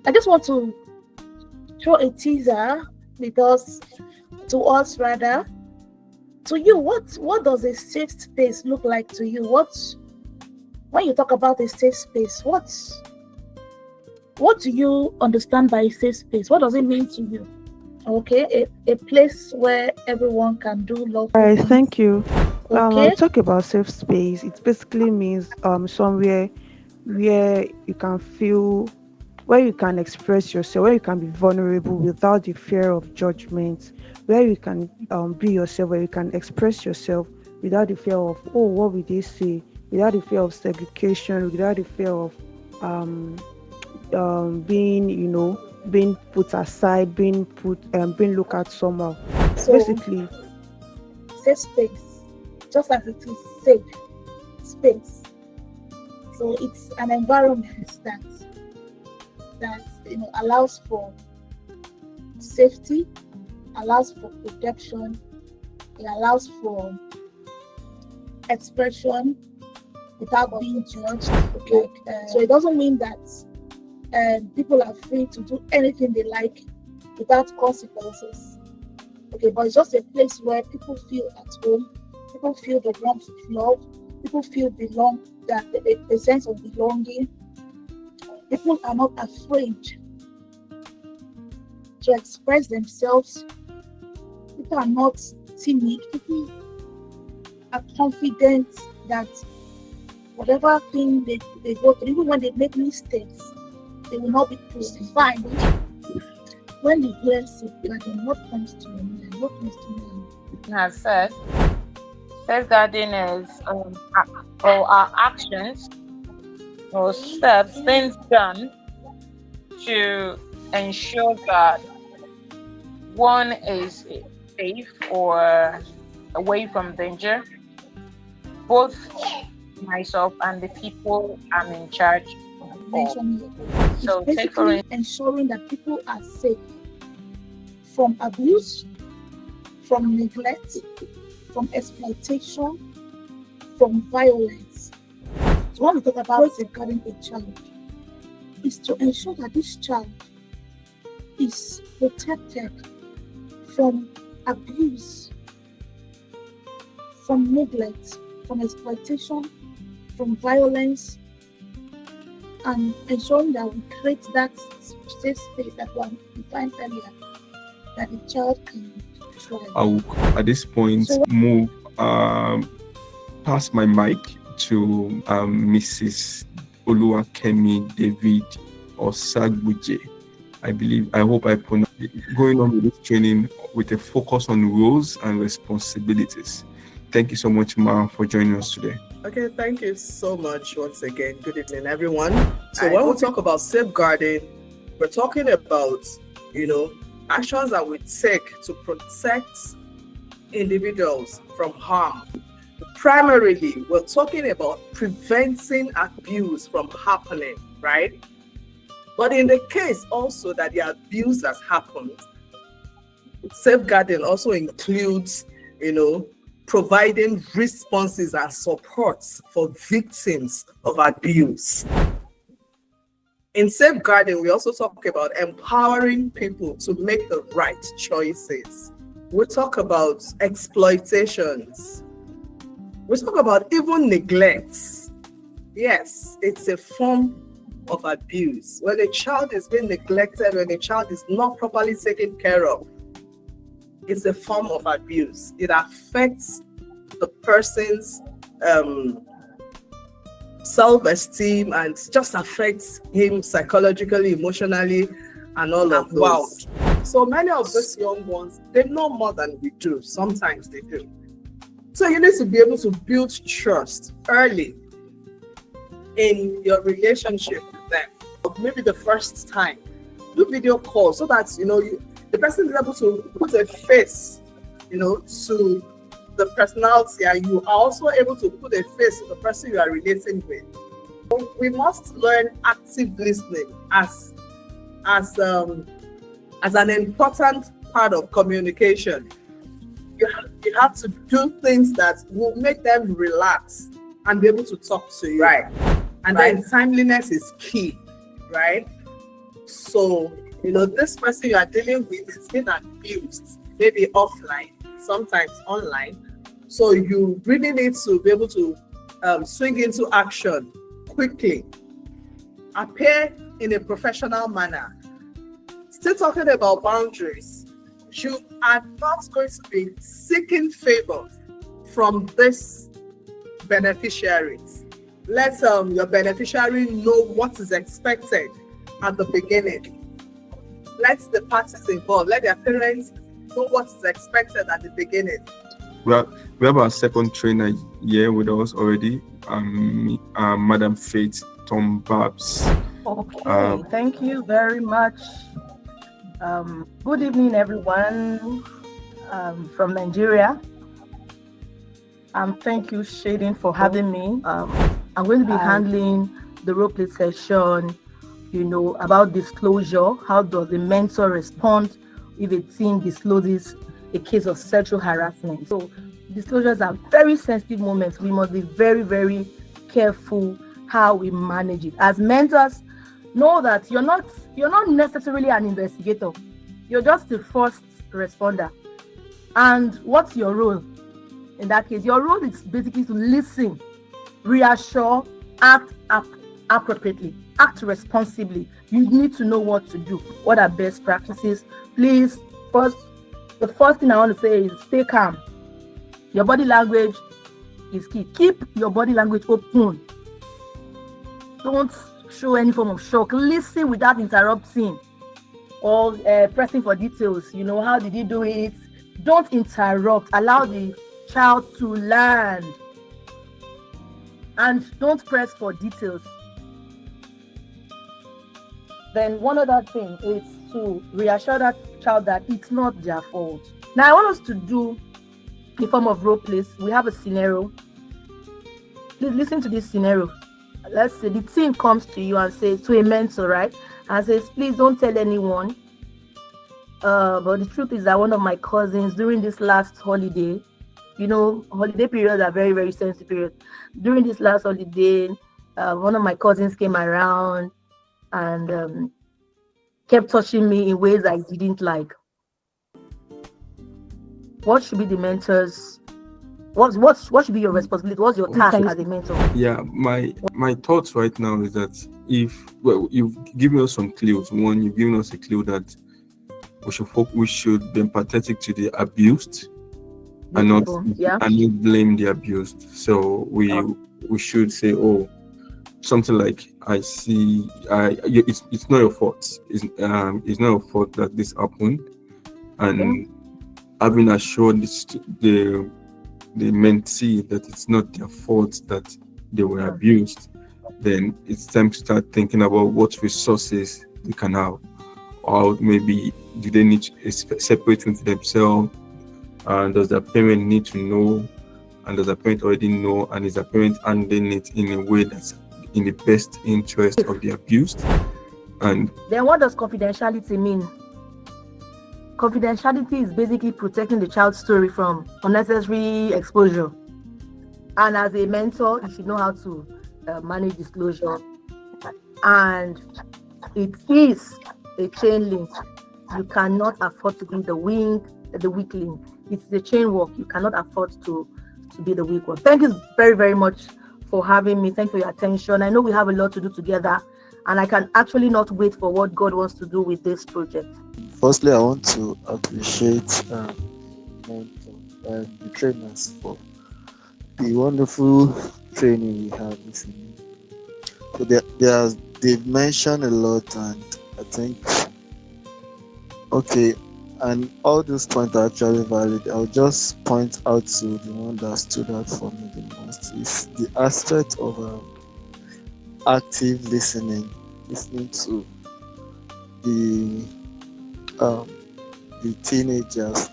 I just want to throw a teaser to us rather. To you, what does a safe space look like to you? When you talk about a safe space, what do you understand by a safe space? What does it mean to you? Okay, a place where everyone can do love. All right, thank you. I'll Okay, talk about safe space. It basically means somewhere where you can feel, where you can express yourself, where you can be vulnerable without the fear of judgment, where you can be yourself, where you can express yourself without the fear of, oh, what will they say, without the fear of segregation, without the fear of being, being put aside, being looked at somehow. so Basically, safe space, just as it is safe space. So it's an environment that allows for safety, allows for protection, it allows for expression without being judged. Okay, so it doesn't mean that people are free to do anything they like without consequences. Okay, but it's just a place where people feel at home, people feel the warmth of love, people feel the sense of belonging. People are not afraid to express themselves. People are not timid. People are confident that whatever thing they go through, even when they make mistakes, they will not be crucified. When you hear safeguarding, what comes to your mind? What comes to your mind? Has said, safeguarding is our actions or steps, things done to ensure that one is safe or away from danger, both myself and the people I'm in charge of. So it's basically ensuring that people are safe from abuse, from neglect, from exploitation, from violence. So when we talk about safeguarding a child, is to ensure that this child is protected from abuse, from neglect, from exploitation, from violence, and ensuring that we create that safe space that we defined earlier, that the child can thrive. I will, at this point, move pass my mic to Mrs. Oluwakemi David Osagbuje. I hope I pronounce it. Going on with this training with a focus on roles and responsibilities. Thank you so much, Ma, for joining us today. Okay, thank you so much once again. Good evening, everyone. So when we talk about safeguarding, we're talking about, actions that we take to protect individuals from harm. Primarily, we're talking about preventing abuse from happening, right? But in the case also that the abuse has happened, safeguarding also includes, providing responses and supports for victims of abuse. In safeguarding, we also talk about empowering people to make the right choices. We talk about exploitations. We talk about even neglect. Yes, it's a form of abuse. When a child is being neglected, when a child is not properly taken care of, it's a form of abuse. It affects the person's self-esteem and just affects him psychologically, emotionally, and all of those. So many of those young ones, they know more than we do. Sometimes they do. So you need to be able to build trust early in your relationship with them. Maybe the first time, do video calls so that the person is able to put a face, to the personality, and you are also able to put a face to the person you are relating with. We must learn active listening as an important part of communication. You have to do things that will make them relax and be able to talk to you. Right. And then timeliness is key, right? So, this person you are dealing with is being abused, maybe offline, sometimes online. So you really need to be able to swing into action quickly, appear in a professional manner. Still talking about boundaries, you are not going to be seeking favor from this beneficiaries. Let your beneficiary know what is expected at the beginning. Let the parties involved, let their parents know what is expected at the beginning. Well, we have our second trainer here with us already, Madam Faith Tom Babs. Okay, thank you very much. Good evening, everyone from Nigeria. Thank you, Shading, for having me. I'm going to be handling the role play session, about disclosure. How does the mentor respond if a teen discloses a case of sexual harassment? So disclosures are very sensitive moments. We must be very, very careful how we manage it. As mentors, know that you're not necessarily an investigator. You're just the first responder. And what's your role in that case? Your role is basically to listen, reassure, act appropriately, act responsibly. You need to know what to do. What are best practices? Please, the first thing I want to say is stay calm. Your body language is key. Keep your body language open. Don't show any form of shock. Listen without interrupting or pressing for details. How did he do it? Don't interrupt. Allow the child to learn. And don't press for details. Then one other thing is to reassure that child that it's not their fault. Now I want us to do a form of role plays. We have a scenario. Please listen to this scenario. Let's say the teen comes to you and says, to a mentor, right? And says, please don't tell anyone. But the truth is that one of my cousins during this last holiday, holiday periods are very, very sensitive periods. During this last holiday, one of my cousins came around and kept touching me in ways I didn't like. What should be the mentor's? What should be your responsibility? What's your task as a mentor? Yeah, my thoughts right now is that you've given us some clues. One, you've given us a clue that we should be empathetic to the abused and not blame the abused. So we should say, something like, I see, it's not your fault. It's not your fault that this happened, and having assured the mentee that it's not their fault that they were abused, then it's time to start thinking about what resources they can have, or maybe do they need a separate room to themselves, and does their parent need to know, and does their parent already know, and is their parent handling it in a way that's in the best interest of the abused? And then what does confidentiality mean? Confidentiality is basically protecting the child's story from unnecessary exposure. And as a mentor, you should know how to manage disclosure. And it is a chain link. You cannot afford to be the weak link. It's the chain work. You cannot afford to be the weak one. Thank you very, very much for having me. Thank you for your attention. I know we have a lot to do together, and I can actually not wait for what God wants to do with this project. Firstly, I want to appreciate the trainers for the wonderful training we have this evening. So they've mentioned a lot, and I think, and all those points are actually valid. I'll just point out to the one that stood out for me the most is the aspect of active listening to the teenagers.